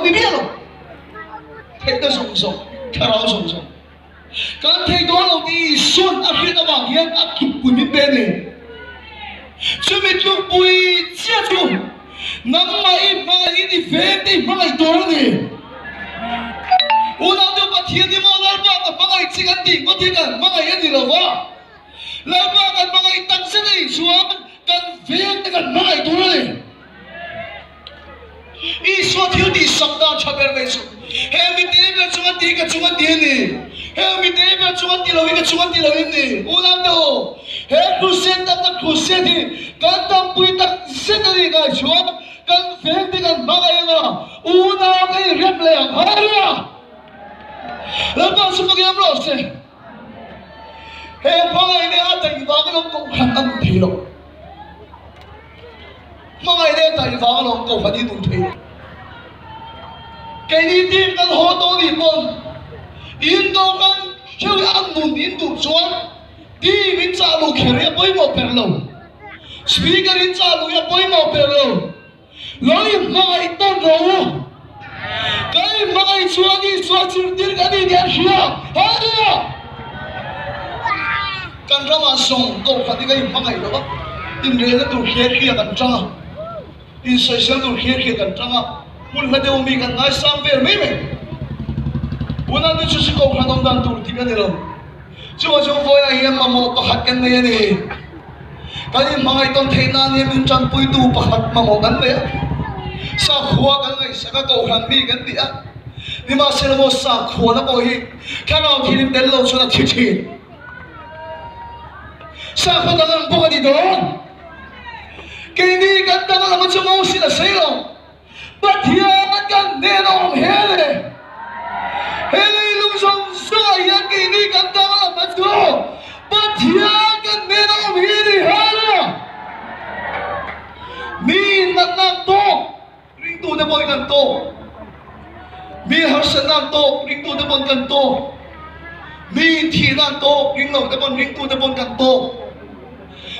đi biết rồi thấy ta sống sống thà nào sống sống cái thấy đó là đi xuân ăn hiện ở bảng hiện ăn chụp bùi bên bên này chứ mình chụp bùi chia chụp nắm mai đi về đi mai đó này udah tu pasien di mana lepas kan pakai cikan di, kau tinggal pakai yang di lepas lepas kan pakai tak sedih suam kan fiang dengan pakai tu ni Iswa thiếu đi sabda chaber besu he mi te be chunga di ni he mi te be chunga di lawi ni udah tu he krusen tak krusen ni kan tam pui tak sedih kan suam kan fiang dengan pakai yang udah kai rep le haria lepas semua kita berdoa, hei pangai ini ada di dalam kau hantam thilo, pangai ini ada di dalam kau hati tu thilo. Kini tim kan hoto di pon, Indo kan cewek amun Indo cuan, di bincang lu kiri boy mau perlu, speaker bincang lu ya boy mau perlu, lalu pangai ton roh. Kali makai suami dir kali dia siap, ada. Kan ramah song, kau kati kali makai tu, indra tu kiri kan canga, insya tu kiri kan canga, pun ada umi kan ngai sampai meme. Puna tu cuci kau kan orang tu tiga ni loh. Cuma boleh yang mamu pahat kan ni. Kali makai tu thena ni bincang pui tu pahat mamu kan ni. Sa khua kan ngai sa ka ko han mi kan dia ni ma se mo sa khua na ko hi kana thi lim del lo so na thi thi sa ko da lan bo di do ke ni kan ta na ma mo si na se lo ba thia kan ne no hele lung song so ya ke ni kan ta na ma do ba thia kan ne no he ni ha mi na to ring tu de boy kan to mi har sanam to ring tu de bon kan to mi thi nan to ring lo de bon ring tu de bon kan to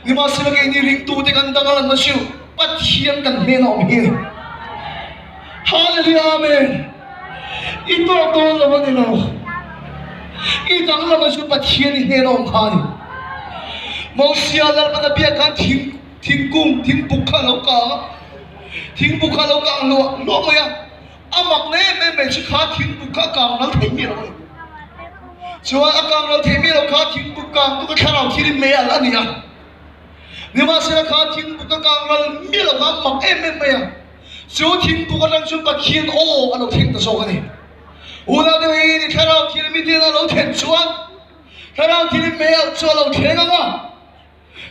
ni ma se ke ni ring tu de kan da na siu pat hian kan me no mi hallelujah amen ito to lo bon ni lo ito lo ma su pat hian ni he no kha ni mo sia la pa da bia kan thim kum thim pukha lo kaทิ้งบุคคลเรากลางล้วงไหมอ่ะอามักเน่ไม่ใช่ข้าทิ้งบุคคลกลางเราทิ้งมีเราชัวร์กลางเราทิ้งมีเราข้าทิ้งบุคคลกลางตุกข้าเราทิ้งไม่อะไรเนี่ยนี่มาเสียข้าทิ้งบุคคลกลางเรามีเราอามักไม่อ่ะชัวร์ทิ้งบุคคลเราชุบปัดทิ้งโอ้เราทิ้งตัวโซ่กันนี่อุณาเดี๋ยวนี้ข้าเราทิ้งมีที่เราทิ้งชัวร์ข้าเราทิ้งไม่เอาชัวร์เราทิ้งกันอ่ะ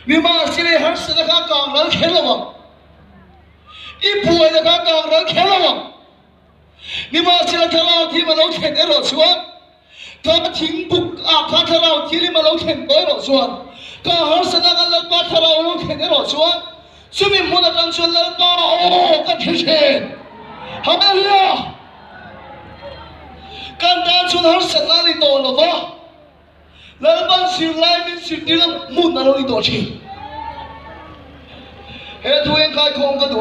นี่มาเสียหันเสียข้ากลางเราทิ้งเราอีผู้ใดก็กลางเราแค่ละนี่มาเชื่อถ้าเราที่มาเราเห็นได้หรอชัวร์ถ้าทิ้งบุกถ้าเราที่นี่มาเราเห็นได้หรอชัวร์ก็หาสถานการณ์เราถ้าเราเห็นได้หรอชัวร์ซึ่งมีมุนกันชวนเราป้าโอ้กันเฉยๆฮะเนี่ยการด่าชวนหาสถานการณ์ตัวเราวะแล้วบางสิ่งหลายสิ่งที่เรามุนเราตัวชีเฮ้ยทุเองใครคงก็ดู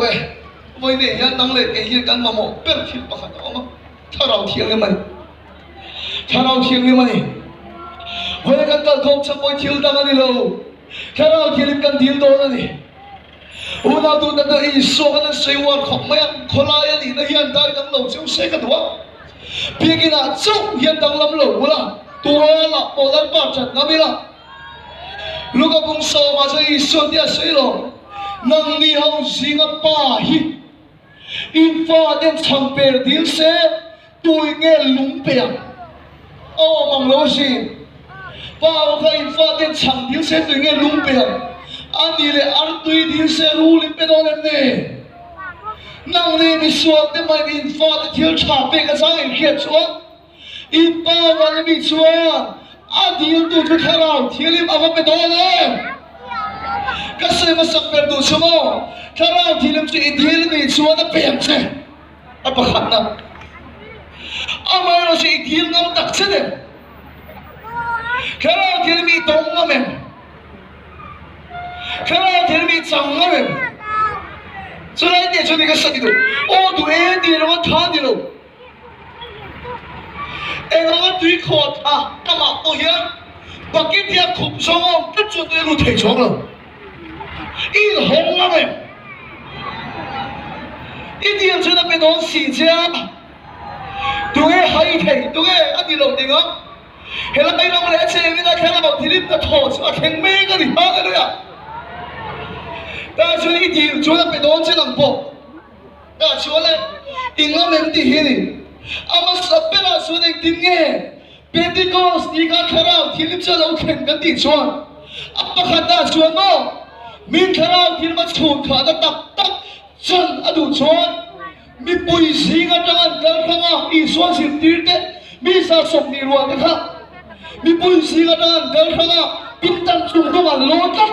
วันนี้ยันนั่งเลยเกี่ยกันมาหมดเป็นที่ประคัตออกมาถ้าเราเที่ยงเลยมันวันนี้กันก็คงจะไปเที่ยวดังนี่เราถ้าเราเที่ยวกันเที่ยวโดนนี่วันนั้นดูนั่นอีสวกันเสียวันของแม่คนลายนี่นะยันได้ดังเราเจ้าเสกตัวเพียงแค่นั้นเจ้ายันดังลำเราวะตัวละโอลันปาจัดน้ำมิละลูกกับผมสาวมาจะอีสวเดียเสียเรานั่งนี่เขาสิงป้าฮิอินฟ้าเดินทางเปรดิลเซตัวเงี้ยลุงเปียงโอ้มังโลสิป้าเขาอินฟ้าเดินทางดิลเซตัวเงี้ยลุงเปียงอันนี้เลยอันตัวดิลเซรู้ลิเป็นอะไรเนี่ยนั่งนี่มีส่วนที่มันอินฟ้าเที่ยวชาเปกันสังเกตชัวอินป้าวันนี้มีส่วนอันนี้ตัวทุกท่านเราเที่ยวลิเอาไปโดนเลยก็เสียมาสักเป็นตัวชั่วโมงถ้าเราที่เราจะอินเดียมีส่วนนั้นเปลี่ยนเสียอะไรขัดนะอามาเราจะอินเดียนั้นตักเสียถ้าเราที่มีตรงนั้น 그래야 되는 장난은 저라이 때 저네가 사기도 오도 애들은 타디로 em ang tùy khổ nằm ở tôi hiền và cái tiệm khủng sống ông rất chuẩn tôi luôn thể xuống rồi ít hồng lắm em ít tiền cho nó bị đón xì cha tụi em hay thầy tụi em ăn đi lâu tiếng á hệ là bây giờ mà lẽ chơi với ta khen là thì ta thổ cho khen mê cái gì bao cái đấy à ta cho ít tiền cho nó bị đón trên lòng bộ ta cho này in lắm em đi hiền ama sabbe la cho này tin nghe Pentecost đi cả khảo thì liêm cho lâu khen cái gì cho apa kata cho nó mình khảo thì mà chôn khá ta tập chân ở đủ chôn mi bùi xí ngã trong ăn cắn khăng à ý xuân xịt tít đấy mi sa sông đi ruộng đấy khá mi bùi xí ngã trong ăn cắn khăng à pin tan chung trong ăn lót đấy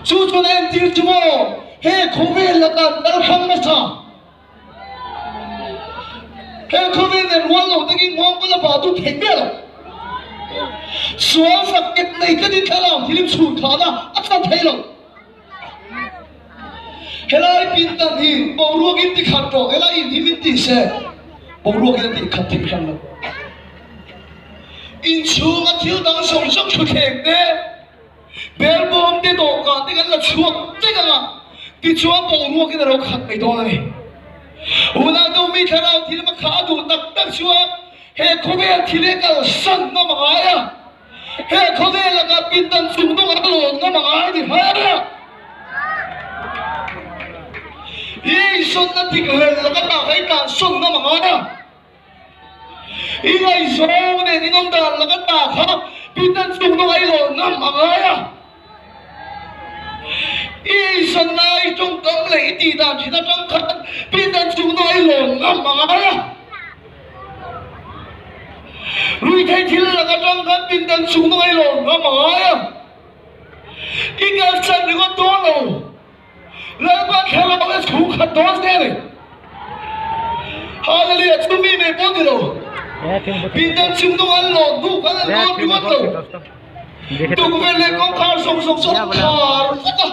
chú cho nên tít chú mò he không về là cắn khăng mà sao he không về nên ruộng lâu cái ngon cái là bảo tu thành biết rồi xuân sắp cái này cái gì khảo thì liêm chôn khá ta ắt san thấy rồi helai pintan hi boruak in ti khat ro helai in hi min ti se boruak in ti khat thim khan lo in chung a thil dang song song khu kheng te bel bom te do ka te kan la chuak te ka ti chuak boruak in ro khat mai do ni una do mi tharau thil ma kha du tak tak chuak he khobe thile ka san na ma ya he khobe la ka pintan chung do ka lo na ma ni ha ý xuân nó thì người là các bạn thấy cả xuân nó mà nói đâu ý ngày số này thì ông đàn là các bạn khác biết tân xuân nó ấy rồi năm mà nói à ý xuân này trong cấm lễ thì đàn chỉ ta trong khăn biết tân xuân nó ấy rồi năm mà nói à rồi thấy thì là các trong khăn biết tân xuân nó ấy rồi năm mà nói à ý cái xuân thì có tốt rồi Lama khala wes khu khat dos de ne hallelujah chumi me bodilo pindan chungdo an lo du kan lo du mat lo tu ko le ko khar song song song khar fata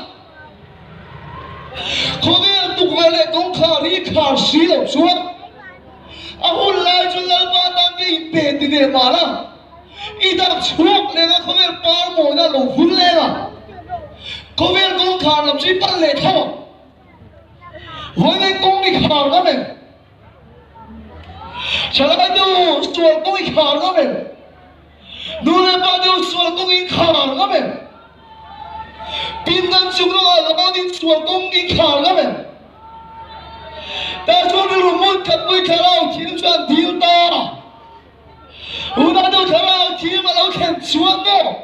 khoge tu ko le ko khar ri khar si lo chuat a hul lai chu lal ba dang ki pe ti de ma la i da chuak le ga khoge par mo na lo hul le ga có viên con khảo làm gì bắt lệ thôi với cái con đi khảo đó mình chả là đâu xuân con đi khảo đó mình nu là bao nhiêu xuân con đi khảo đó mình pin đang chung nó là bao nhiêu xuân con đi khảo đó mình ta cho đi luôn muốn cặp với khảo thiếu cho thiếu ta u đã đâu khảo thiếu mà đâu khen xuân đâu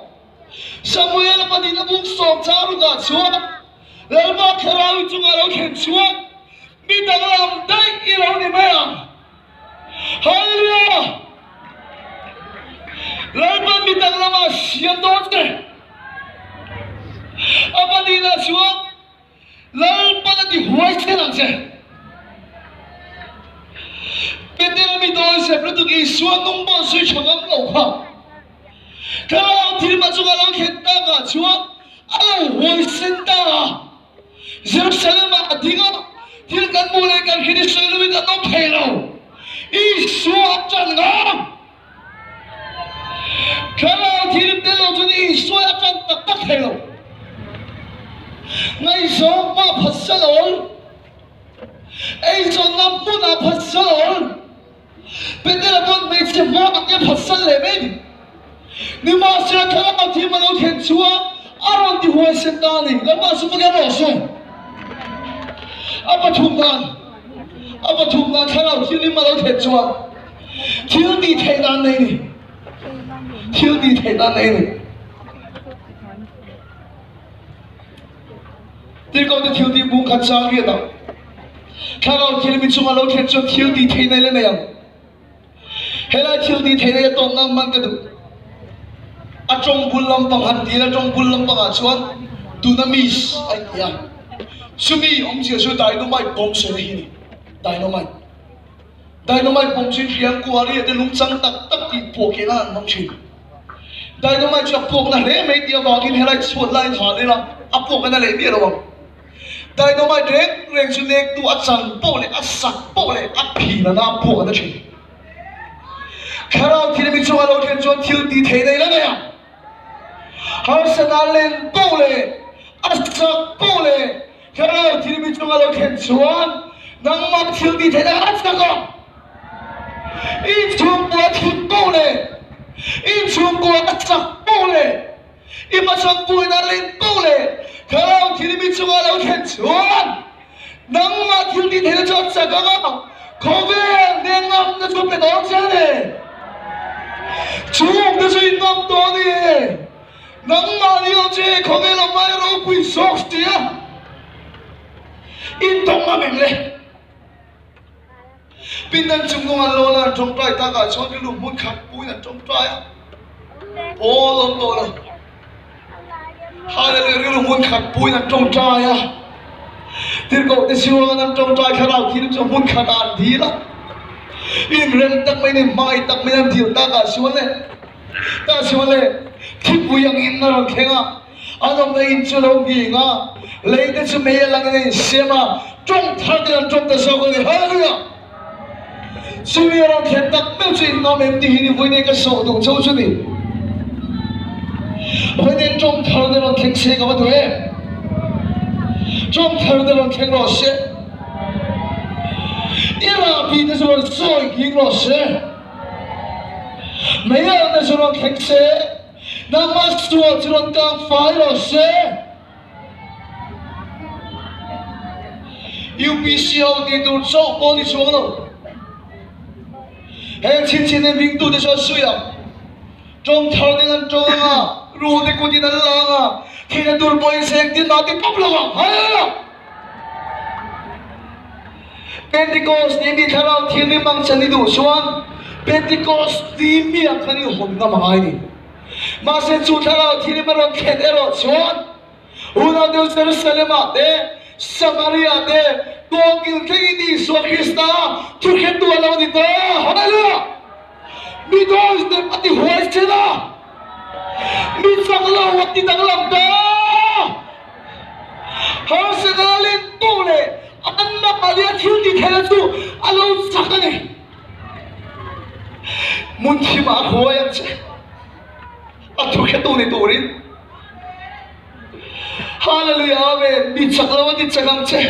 Samuel pa din na bung som charu ga chuan lalma kharau chunga lo khen chuan mi dang lam dai i lo ni mai hallelujah lalma mi dang lama siam don te apa din na chuan lalpa na di huai che lang che petera mi doi se prutu ki suan nong bon sui changam lo kha kalau terima juga lo kita nggak cuak, woi senda, Jerusalem adiga, tilkan mulai kan kini selalu kita no pelo, isu acan ngam, kalau tirim telo jadi isu acan tak pelo, ngai so ma pasalol, so nampu na pasalol, betul pun macam ma dia pasal lebih. Ni masih kalau ti malu khen chua aron ti huai sen da ni la ma su paga ro so apa thum dan kalau ti ni malu khen chua thiếu đi thầy dan này ni thiếu đi thầy dan này ni ti ko ti thiếu đi bung khat sang ria da kalau ti ni chu malu khen chua thiếu đi thầy này le này hela thiếu đi thầy này to ngam man ka du trong bulan panghan dia trong bulan pangan chuan dunamis ai ya sumi om chia su dynamite bomb se ni dynamite bomb chin riang kuari te lung chang tak tak ti poke na nom chin dynamite cha pok na le me dia wagin helai chot lai tha le la apok na le dia ro dynamite reng su nek tu achang po le asak po le aphi na na pok na chin Karao thì mình chua lo khen chọn thiếu tí thế này lắm nè Arsenal lên bầu lệ Asak bầu lệ Karao thì mình chua lo khen chọn nang mặc thiếu tí thế này Asak không in chung qua thiếu bầu lệ in chung qua Asak bầu lệ in mà sang bùi na lên bầu lệ Karao thì mình chua lo khen chọn nang mặc thiếu tí thế này cho Asak không không biết nên ngắm nó chụp cái đó chứ này Chung das ist noch da nicht. Nang mali oje khome la mai ro pui sok tia. In tong ma meng le. Pin dan chung ngong an lo la trong trai ta ka chon lu mun khat pui na trong trai a. O lom to la. Hallelujah lu mun khat pui na trong trai a. Tir ko te siwa na trong trai kharao thi lu mun khat an thi la. In rem tak mai ne mai tak mai nam thiu ta ka siwa le thi puyang in na ro khenga adom le in chu lo gi nga le te chu me lang ne sema trong thar de trong ta so ko ni hallelujah suya ro khen tak me chu in na mem ti ni voi ne ka so dong chau chu ni voi ne trong thar de ro khen se ka ba de trong thar de ro khen ro se Ira pi de so soi gi ro se mấy ông đã xuống khách xe đang mất xuống trên càng phải rồi xe UPC đi tụt sâu bao đi xuống đâu em chín em bình tụt để cho suy à trong thao đi ăn trong à rồi để cô đi ăn lang à khi nó tụt bao xe đi nào đi cướp luôn à hay Pentecost đi đi theo thiên đi mang chân đi tụt xuống Pentecost di mi akhani hom na mangai ni ma se chu thara thiri maro khenero chon una de Jerusalem ate Samaria te tongil kegi ni so Krista tu khetu ala ni ta hallelujah mi dos de pati hoy chena mi sagla wati taglam ta har se dalin tole anna alia thil di thela chu alo sakane Munti ma khoi am che atu khe tu ni turin hallelujah amen bi chakla di chakam che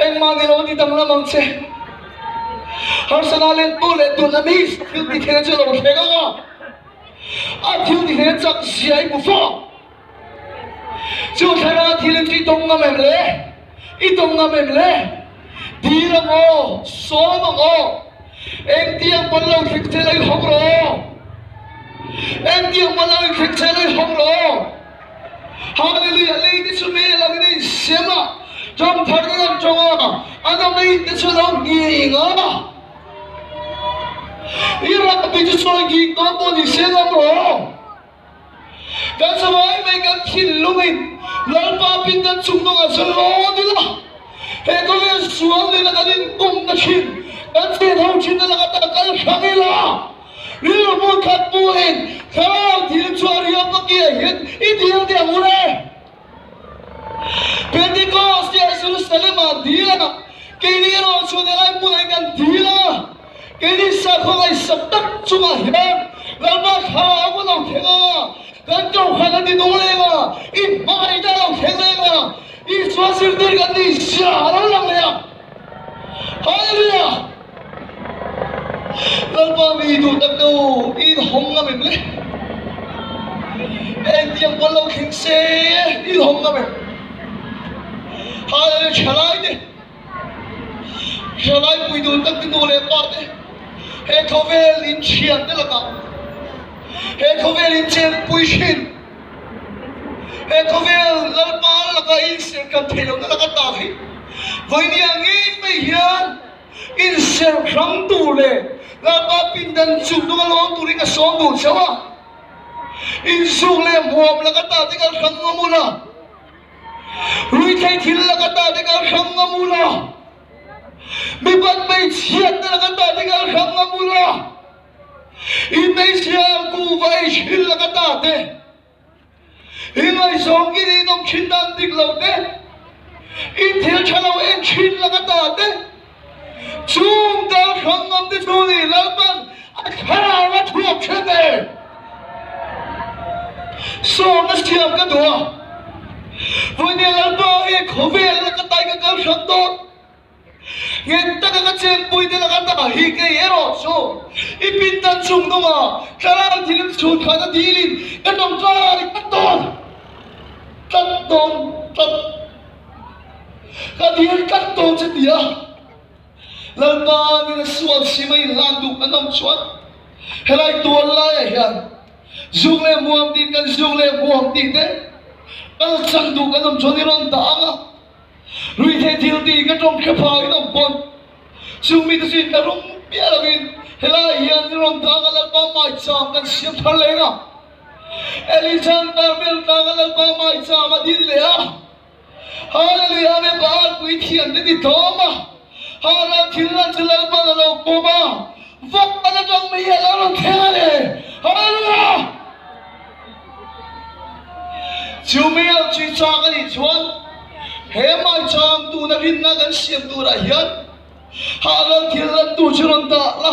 eng ma ni lo di tang la mang che har sanalen tu le tu na mi thil di khe che lo khe ga a thil di khe chak siai bu fo chu thara thil ti tong ngam em le I tong ngam em le di la mo so ma ngo em tiang con lâu khích chế lấy không rồi em tiang con lâu khích chế lấy không rồi hallelujah lấy đi xuống mẹ làm cái này xem à trong thằng cái làm trong à anh em lấy đi xuống đâu nghỉ ngơi Ira bị đi xuống nghỉ ngơi tôi đi xem làm rồi cái sao vậy mấy cái thìn luôn mình lần ba pin đã chung nó ở sân lô đi là hệ có cái xuống đi là cái gì cũng đã thìn Anse thâu chín là cái cái khang là, nếu muốn khát buồn, khao thì cho riêng cái kia hiện ít nhiều thì muốn đấy. Pentecost thì Jerusalem mà đi là, cái này nó cho nên lại muốn anh ăn đi là, cái này sao không ai sắp tắt cho mà hiện, làm mà khao cũng làm thế à, cái chỗ khác là đi đâu lên mà, ít mai ra làm thế lên mà, ít xóa xíu đi cái gì xả nó làm này à, hallelujah. Lalpa mi du tak đâu in hong ngam em le em tiang con lâu khinh xe in hong ngam em hai chalai mi du tak tu le pa te he khovel in chian te la ka he khovel in chen pui shin he khovel lalpa la ka in se ka thelo la ka ta hi voi ni angin mai hian in se kham tu le Lapa pindan suk do lo turi ka song du chawa in suk le mom la ka ta te ka khang ngamula rui thai thil la ka ta te ka khang ngamula mi bat mai chiat la ka ta te ka khang ngamula in nei sia ku vai chil la ka ta te in mai song ki ni nom chin dan dik lo te in thil chalo en chin la ka ta te chung dal khang ngam te chu ni lalpan khá là thuộc trên này số nó chiếm cái đùa với nhà là bao nhiêu khổ về là cái tay cái cam sắm tốt nghe ta cái chuyện bùi thì là cái ta hi cái gì đó số ít pin tan chung đâu mà khá là thì nó chuột khá là đi đi cái đồng ra đi cắt tôn cái đi cắt tôn chứ gì à lần ba nên là suy xí mấy lan đủ cái đồng chuột hay là tuôn lại à dùng lên muam tin cái dùng lên muam tin đấy cái sang đủ cái đồng chuột điron đắng à rồi thế thiếu đi cái trong cái phao cái đồng bồn dùng mi cái cái rong bia là mình hay là hiện ron đắng cái là ba mai chạm cái xiêm thằng lên à Alexander Bell đắng cái là ba mai chạm mà đi lẻ Hallelujah mấy bạn quý thiền để đi đó mà Hallelujah thiên lan chỉ là ba là cô mà vấp ở trong mi là nó thế này Hallelujah chú mi ở chỉ cho cái gì chuan he mai cham tu na rin na gan siam tu ra hian halang thil lan tu churon ta la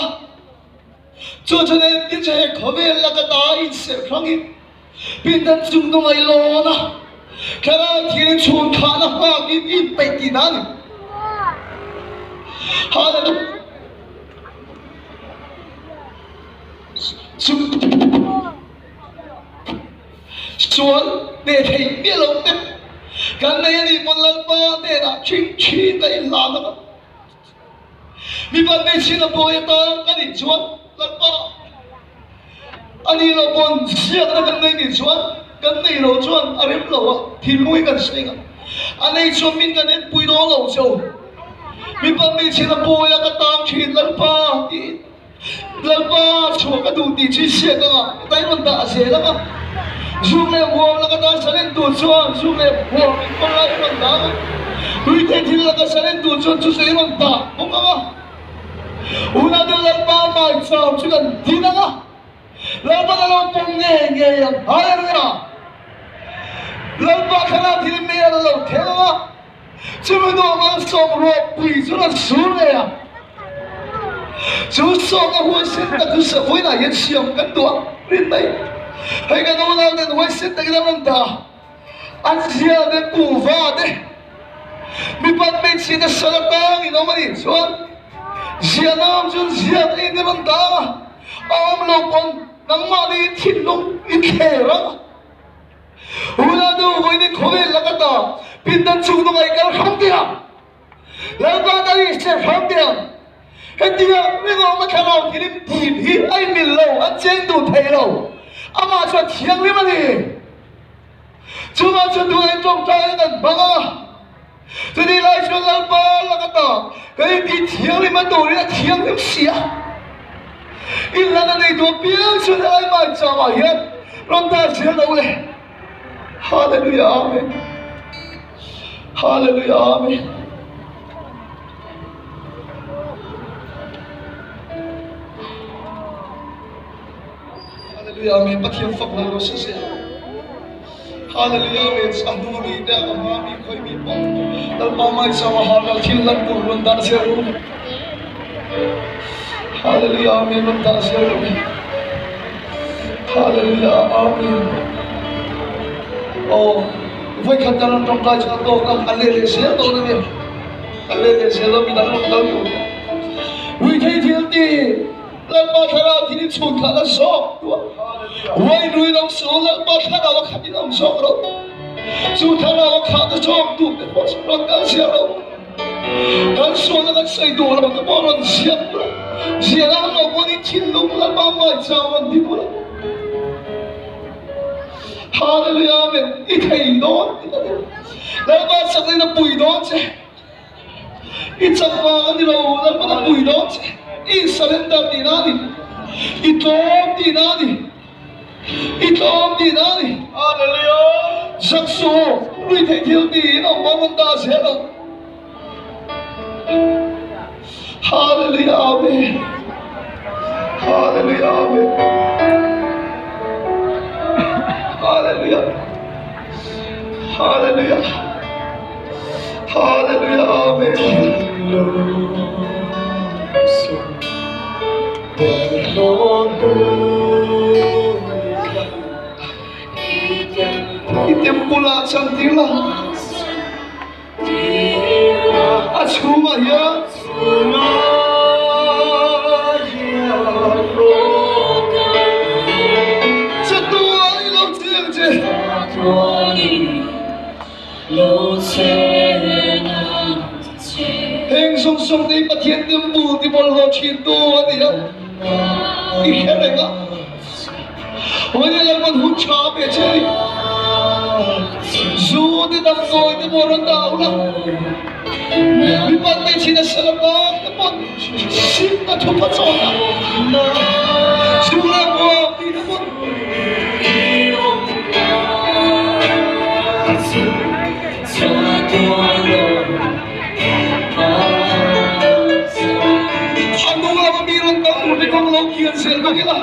cho nên tin che khove la ka ta in se phangi pin dan chung no mai lo na khara thil chun kha na ha ki in pe ti na ni hallelujah chuan để thấy biết lâu đấy cái này thì một lần ba để là chính trị cái làm đó vì vậy mình xin là bồi ta cái gì chuan lần ba anh đi là bọn giết cái này thì chuan cái này lâu chuan anh em lâu thì nuôi cái gì anh ấy chuan mình cái này bùi đó lâu châu vì vậy mình xin là bồi cái tam chỉ lần ba thì lần ba chuan cái đủ tỷ chỉ giết cái mà tay mình đã giết đó mà dùng để buông là cái ta sẽ lên tụt xuống dùng để buông con lại bằng đá người thế thì là cái sẽ lên tụt xuống chú sẽ bằng đá không không una đưa lên ba mai sau chỉ cần tí nữa là bắt đầu bung nghe nghe hallelujah lần ba khả năng thì mình là lâu thế mà chứ mình đâu mà sống rồi quỷ chú là xuống này à chú sống ở huân sinh ta cứ sợ với lại hiện xiêm cái tuổi đến đây hay cái đó là cái huân sinh ta cái đó là ta anh già đến cụ va đấy mình bắt mình chỉ là sợ là ta thì nó mà đi xuống già nam chú già ấy cái đó ta ông lâu con nắng mà đi thịt lông ít khe lắm 우나도 우리는 고백 나갔다 빈단 죽도 가니까 함대야 라바다리 세 함대야 hendia nên ông mà khai nào thì đến tìm hi ai mình lâu ăn chén đủ thầy lâu ama cho thiêng lên mà đi chú mà cho tôi anh trong trái gần bằng à cho đi lại cho lần ba là cái đó cái đi thiêng lên mà đủ là thiêng lên xía ít là cái này tôi biết cho ai mà cho mà hết lòng ta sẽ đâu này hallelujah amen hallelujah amen Hallelujah, amen. Pathiam phật là nó sẽ Hallelujah, amen. Sang du đi đã mà mi khơi mi bom. Dal ba mai sa hallel thiên lan tu luân ta sẽ ru. Hallelujah, amen. Luân ta sẽ ru. Hallelujah, amen. Oh, với khát trong trong tay chúng tôi có Hallelujah sẽ tôi này. Hallelujah sẽ lo mi đang lúc đâuอยู่. Vì thế thiên đi lần ba khai nào thì đi xuống khá là sốc vậy rồi lòng số lần ba khai nào khá đi lòng sốc đâu xuống khai nào khá là sốc đủ để có sự lòng càng xia đâu càng số là càng xây đủ là cái bao lần xia xia là nó có đi chín lúc là ba mai sao mà đi bộ Hallelujah amen ít thầy đó lần ba sắc lên là bùi đó chứ ít sắc vàng đi đâu lần ba là bùi đó chứ surrender di nani itom di nani hallelujah sakso lui thấy thiếu đi nó mong ta sẽ đâu hallelujah amen hallelujah amen hallelujah hallelujah hallelujah amen The Lord Itempula santila. Asuma ya. Setua ilau tiang je. Heng song song di patien tempu di bol ho chin tu ati ya. Ikhlenga. Oye laman hu cha be che. Zu di dam koi di boron tau la. Bipat may sinasalabang na po. Sip na tupat sa ona. Sula mo ang pinamon. Ano nga mabirang tao? Hindi kong lokiyan sila kila.